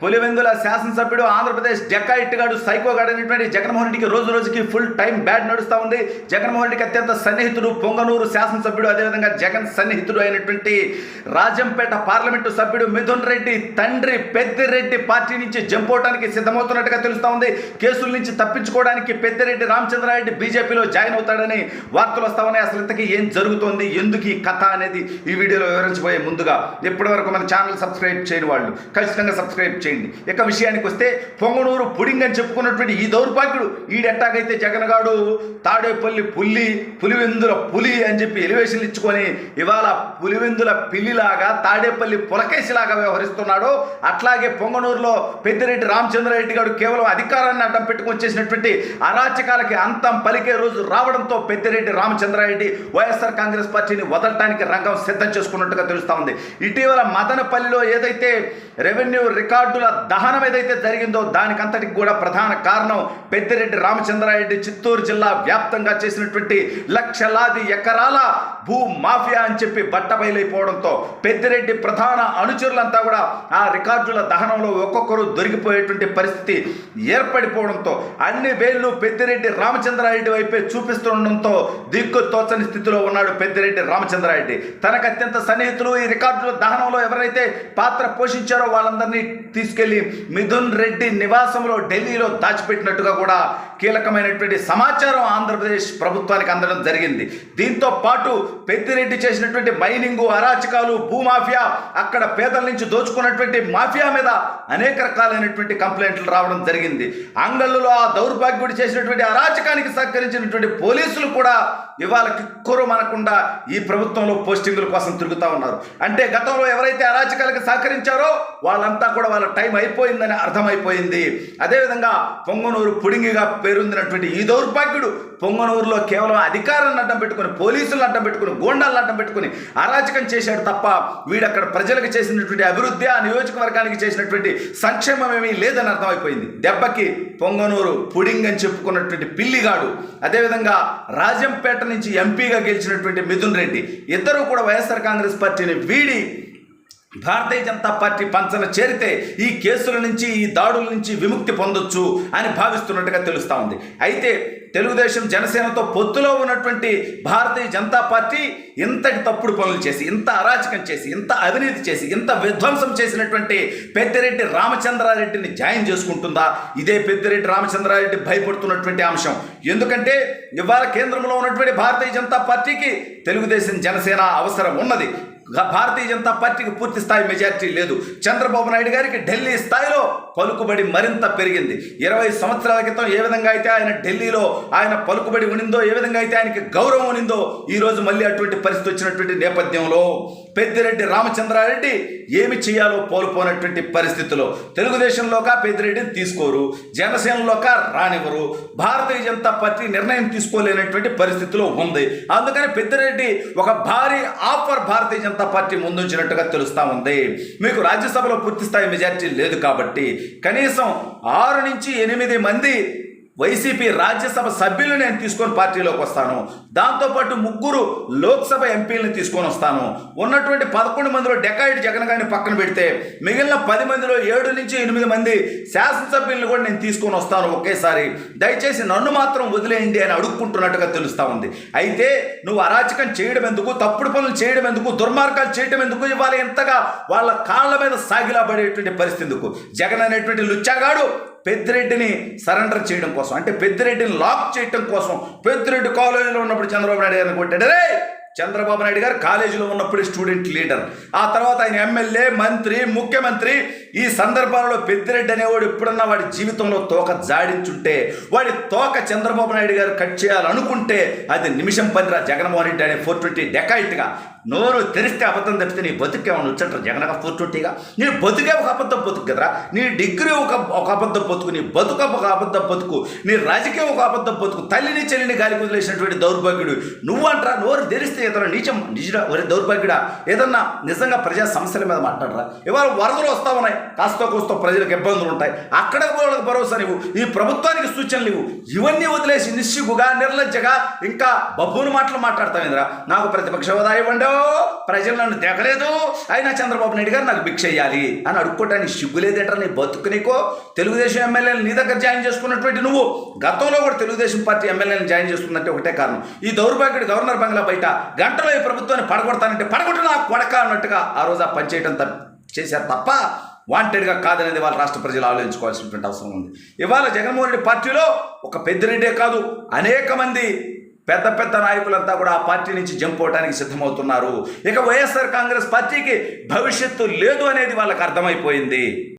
పులివెందుల శాసనసభ్యుడు ఆంధ్రప్రదేశ్ డెకాయిట్గాడు సైకోగాడు అనేటువంటి జగన్మోహన్ రెడ్డికి రోజు రోజుకి ఫుల్ టైం బ్యాడ్ నడుస్తూ ఉంది. జగన్మోహన్ రెడ్డికి అత్యంత సన్నిహితుడు పొంగనూరు శాసనసభ్యుడు, అదేవిధంగా జగన్ సన్నిహితుడు అయినటువంటి రాజంపేట పార్లమెంటు సభ్యుడు మిథున్ రెడ్డి తండ్రి పెద్దిరెడ్డి పార్టీ నుంచి జంప్ అవడానికి సిద్ధమవుతున్నట్టుగా తెలుస్తూ ఉంది. కేసుల నుంచి తప్పించుకోవడానికి పెద్దిరెడ్డి రామచంద్రారెడ్డి బీజేపీలో జాయిన్ అవుతాడని వార్తలు వస్తా ఉన్నాయి. అసలు ఇంతకీ ఏం జరుగుతోంది, ఎందుకు ఈ కథ అనేది ఈ వీడియోలో వివరించబోయే ముందుగా ఇప్పటి వరకు మన ఛానల్ సబ్స్క్రైబ్ చేయని వాళ్ళు ఖచ్చితంగా సబ్స్క్రైబ్ చేయండి. ఇక విషయానికి వస్తే పొంగనూరు పుడింగ్ అని చెప్పుకున్నటువంటి ఈ దౌర్భాగ్యుడు ఈడెట్టాగైతే జగన్గాడు తాడేపల్లి పులివెందుల పులి అని చెప్పి ఎలివేషన్లు ఇచ్చుకొని ఇవాళ పులివెందుల పిల్లిలాగా తాడేపల్లి పులకేసిలాగా వ్యవహరిస్తున్నాడో అట్లాగే పొంగనూరులో పెద్దిరెడ్డి రామచంద్రారెడ్డి గారు కేవలం అధికారాన్ని అడ్డం పెట్టుకొని చేసినటువంటి అరాచకాలకి అంతం పలికే రోజు రావడంతో పెద్దిరెడ్డి రామచంద్రారెడ్డి వైఎస్ఆర్ కాంగ్రెస్ పార్టీని వదలటానికి రంగం సిద్ధం చేసుకున్నట్టుగా తెలుస్తూ ఉంది. ఇటీవల మదనపల్లిలో ఏదైతే రెవెన్యూ రికార్డుల దహనం ఏదైతే జరిగిందో దానికంతటికి కూడా ప్రధాన కారణం పెద్దిరెడ్డి రామచంద్రారెడ్డి చిత్తూరు జిల్లా వ్యాప్తంగా చేసినటువంటి లక్షలాది ఎకరాల భూ మాఫియా అని చెప్పి బట్టబయలైపోవడంతో పెద్దిరెడ్డి ప్రధాన అనుచరులంతా కూడా ఆ రికార్డుల దహనంలో ఒక్కొక్కరు దొరికిపోయేటువంటి పరిస్థితి ఏర్పడిపోవడంతో అన్ని వేళ్లు పెద్దిరెడ్డి రామచంద్రారెడ్డి వైపే చూపిస్తుండడంతో దిక్కు తోచని స్థితిలో ఉన్నాడు పెద్దిరెడ్డి రామచంద్రారెడ్డి. తనకు అత్యంత సన్నిహితులు ఈ రికార్డుల దహనంలో ఎవరైతే పాత్ర పోషించారో వాళ్ళందరినీ తీసుకెళ్లి మిథున్ రెడ్డి నివాసంలో ఢిల్లీలో దాచిపెట్టినట్టుగా కూడా కీలకమైనటువంటి సమాచారం ఆంధ్రప్రదేశ్ ప్రభుత్వానికి అందడం జరిగింది. దీంతో పాటు పెద్దిరెడ్డి చేసినటువంటి మైనింగు అరాచకాలు భూమాఫియా అక్కడ పేదల నుంచి దోచుకున్నటువంటి మాఫియా మీద అనేక రకాలైనటువంటి కంప్లైంట్లు రావడం జరిగింది. అంగళ్ళలో ఆ దౌర్భాగ్యుడు చేసినటువంటి అరాచకానికి సహకరించినటువంటి పోలీసులు కూడా ఇవాళ కిక్కురు మనకుండా ఈ ప్రభుత్వంలో పోస్టింగుల కోసం తిరుగుతూ ఉన్నారు. అంటే గతంలో ఎవరైతే అరాచకాలకు సహకరించారో వాళ్ళంతా కూడా వాళ్ళ టైం అయిపోయిందని అర్థమైపోయింది. అదేవిధంగా పొంగనూరు పుడింగిగా పేరొందినటువంటి ఈ దౌర్భాగ్యుడు పొంగనూరులో కేవలం అధికారాన్ని అడ్డం పెట్టుకుని పోలీసులను అడ్డం పెట్టుకుని గోండాలను అడ్డం పెట్టుకుని అరాచకం చేశాడు తప్ప వీడక్కడ ప్రజలకు చేసినటువంటి అభివృద్ధి ఆ నియోజకవర్గానికి చేసినటువంటి సంక్షేమం ఏమీ లేదని అర్థమైపోయింది. దెబ్బకి పొంగనూరు పుడింగ్ అని చెప్పుకున్నటువంటి పిల్లిగాడు, అదేవిధంగా రాజంపేట నుంచి ఎంపీగా గెలిచినటువంటి మిథున్ రెడ్డి ఇద్దరు కూడా వైఎస్ఆర్ కాంగ్రెస్ పార్టీని వీడి భారతీయ జనతా పార్టీ పంచన చేరితే ఈ కేసుల నుంచి ఈ దాడుల నుంచి విముక్తి పొందొచ్చు అని భావిస్తున్నట్టుగా తెలుస్తూ ఉంది. అయితే తెలుగుదేశం జనసేనతో పొత్తులో ఉన్నటువంటి భారతీయ జనతా పార్టీ ఇంతటి తప్పుడు పనులు చేసి ఇంత అరాచకం చేసి ఇంత అవినీతి చేసి ఇంత విధ్వంసం చేసినటువంటి పెద్దిరెడ్డి రామచంద్రారెడ్డిని జాయిన్ చేసుకుంటుందా? ఇదే పెద్దిరెడ్డి రామచంద్రారెడ్డి భయపడుతున్నటువంటి అంశం. ఎందుకంటే ఇవాళ కేంద్రంలో ఉన్నటువంటి భారతీయ జనతా పార్టీకి తెలుగుదేశం జనసేన అవసరం ఉన్నది. భారతీయ జనతా పార్టీకి పూర్తి స్థాయి మెజారిటీ లేదు. చంద్రబాబు నాయుడు గారికి ఢిల్లీ స్థాయిలో పలుకుబడి మరింత పెరిగింది. 20 సంవత్సరాల క్రితం ఏ విధంగా అయితే ఆయన ఢిల్లీలో ఆయన పలుకుబడి ఉనిందో, ఏ విధంగా అయితే ఆయనకి గౌరవం ఉనిందో, ఈరోజు మళ్ళీ అటువంటి పరిస్థితి వచ్చినటువంటి నేపథ్యంలో పెద్దిరెడ్డి రామచంద్రారెడ్డి ఏమి చేయాలో కోల్పోయినటువంటి పరిస్థితిలో తెలుగుదేశంలోక పెద్దిరెడ్డిని తీసుకోరు, జనసేనలోక రానివ్వరు, భారతీయ జనతా పార్టీ నిర్ణయం తీసుకోలేనటువంటి పరిస్థితిలో ఉంది. అందుకని పెద్దిరెడ్డి ఒక భారీ ఆఫర్ భారతీయ జనతా పార్టీ ముందుంచినట్టుగా తెలుస్తూ ఉంది. మీకు రాజ్యసభలో పూర్తి స్థాయి మెజారిటీ లేదు కాబట్టి కనీసం 6 నుంచి 8 మంది వైసీపీ రాజ్యసభ సభ్యులు నేను తీసుకొని పార్టీలోకి వస్తాను, దాంతోపాటు 3 లోక్సభ ఎంపీలను తీసుకొని వస్తాను, ఉన్నటువంటి 11 మందిలో డెకాయిడ్ జగన్ గారిని పక్కన పెడితే మిగిలిన 10 మందిలో 7 నుంచి 8 మంది శాసనసభ్యులను కూడా నేను తీసుకొని వస్తాను ఒకేసారి, దయచేసి నన్ను మాత్రం వదిలేయండి అని అడుక్కుంటున్నట్టుగా తెలుస్తూ ఉంది. అయితే నువ్వు అరాచకం చేయడం ఎందుకు, తప్పుడు పనులు చేయడం ఎందుకు, దుర్మార్గాలు చేయడం ఎందుకు, ఇవాళ ఎంతగా వాళ్ళ కాళ్ళ మీద సాగిలా పడేటువంటి పరిస్థితి ఎందుకు? జగన్ అనేటువంటి లుచ్చాగాడు పెద్దిరెడ్డిని సరెండర్ చేయడం కోసం, అంటే పెద్దిరెడ్డిని లాక్ చేయడం కోసం పెద్దిరెడ్డి కాలేజీలో ఉన్నప్పుడు చంద్రబాబు నాయుడు గారిని కొట్టాడు. చంద్రబాబు నాయుడు గారు కాలేజీలో ఉన్నప్పుడు స్టూడెంట్ లీడర్, ఆ తర్వాత ఆయన ఎమ్మెల్యే, మంత్రి, ముఖ్యమంత్రి. ఈ సందర్భాలలో పెద్దిరెడ్డి అనేవాడు ఎప్పుడన్నా వాడి జీవితంలో తోక జాడించుంటే, వాడి తోక చంద్రబాబు నాయుడు గారు కట్ చేయాలనుకుంటే అది నిమిషం పనిరా జగన్మోహన్ రెడ్డి అనే 420 డెకాయిట్గా నోరు తెరిస్తే అబద్ధం తప్పితే నీ బతుకేమన్నా వచ్చంటారు జగన్గా 420గా? నీ బతుకే ఒక అబద్ధం బతుకు కదరా, నీ డిగ్రీ ఒక అబద్ధం బతుకు, నీ బతుక ఒక అబద్ధం బతుకు, నీ రాజకీయం ఒక అబద్ధం బతుకు, తల్లిని చెల్లిని గాలికి వదిలేసినటువంటి దౌర్భాగ్యుడు నువ్వంటారా? నోరు తెరిస్తే ఇతను నిజ దౌర్భాగ్యుడా ఏదన్నా నిజంగా ప్రజా సమస్యల మీద మాట్లాడరా? ఇవాళ వరదలు వస్తూ ఉన్నాయి, కాస్తో కూస్తో ప్రజలకు ఇబ్బందులు ఉంటాయి, అక్కడ వాళ్ళకి భరోసా నీవు, ఈ ప్రభుత్వానికి సూచనలు ఇవ్వు. ఇవన్నీ వదిలేసి నిస్సిగ్గుగా నిర్లజ్జగా ఇంకా బబ్బును మాటలు మాట్లాడతావేంద్రా? నాకు ప్రతిపక్ష హోదా ఇవ్వండో, ప్రజలు నన్ను దిగలేదు, అయినా చంద్రబాబు నాయుడు గారు నాకు భిక్ష వేయాలి అని అడుక్కోవటానికి సిగ్గులేదేంటారా నీ బతుకు? నీకో తెలుగుదేశం ఎమ్మెల్యేలు నీ దగ్గర జాయిన్ చేసుకున్నటువంటి నువ్వు గతంలో కూడా తెలుగుదేశం పార్టీ ఎమ్మెల్యేలను జాయిన్ చేసుకుందంటే ఒకటే కారణం, ఈ దౌర్భాగ్యుడు గవర్నర్ బంగ్లా బయట గంటలో ఈ ప్రభుత్వాన్ని పడగొడతానంటే పడగొట్టు నా కొడక అన్నట్టుగా ఆ రోజు ఆ పనిచేయడం చేశారు తప్ప వాంటెడ్గా కాదనేది వాళ్ళ రాష్ట్ర ప్రజలు ఆలోచించుకోవాల్సినటువంటి అవసరం ఉంది. ఇవాళ జగన్మోహన్ రెడ్డి పార్టీలో ఒక పెద్దిరెడ్డే కాదు, అనేక మంది పెద్ద పెద్ద నాయకులంతా కూడా ఆ పార్టీ నుంచి జంప్ అవడానికి సిద్ధమవుతున్నారు. ఇక వైఎస్ఆర్ కాంగ్రెస్ పార్టీకి భవిష్యత్తు లేదు అనేది వాళ్ళకి అర్థమైపోయింది.